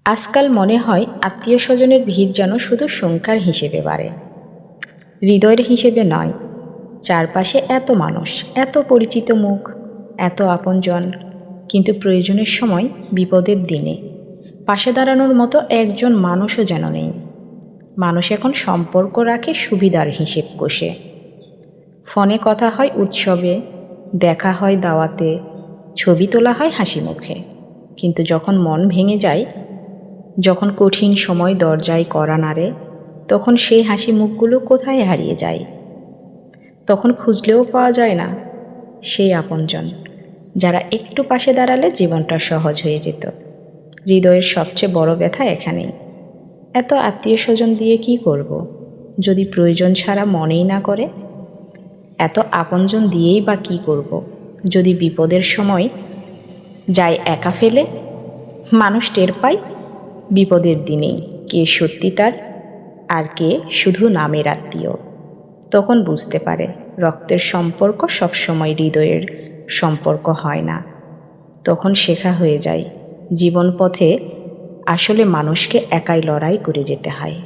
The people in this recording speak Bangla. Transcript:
আজকাল মনে হয় আত্মীয় স্বজনের ভিড় যেন শুধু সংখ্যার হিসেবে বাড়ে, হৃদয়ের হিসেবে নয়। চারপাশে এত মানুষ, এত পরিচিত মুখ, এত আপনজন, কিন্তু প্রয়োজনের সময়, বিপদের দিনে পাশে দাঁড়ানোর মতো একজন মানুষও যেন নেই। মানুষ এখন সম্পর্ক রাখে সুবিধার হিসেব কষে। ফোনে কথা হয় উৎসবে, দেখা হয় দাওয়াতে, ছবি তোলা হয় হাসি মুখে, কিন্তু যখন মন ভেঙে যায়, যখন কঠিন সময় দরজায় কড়া নাড়ে, তখন সেই হাসি মুখগুলো কোথায় হারিয়ে যায়। তখন খুঁজলেও পাওয়া যায় না সেই আপনজন, যারা একটু পাশে দাঁড়ালে জীবনটা সহজ হয়ে যেত। হৃদয়ের সবচেয়ে বড় ব্যথা এখানেই। এত আত্মীয় স্বজন দিয়ে কি করব, যদি প্রয়োজন ছাড়া মনেই না করে? এত আপনজন দিয়েই বা কি করব, যদি বিপদের সময় যায় একা ফেলে? মানুষ টের পায় বিপদের দিনেই কে সত্যি তার, আর কে শুধু নামের আত্মীয়। তখন বুঝতে পারে রক্তের সম্পর্ক সবসময় হৃদয়ের সম্পর্ক হয় না। তখন শেখা হয়ে যায় জীবন পথে আসলে মানুষকে একাই লড়াই করে যেতে হয়।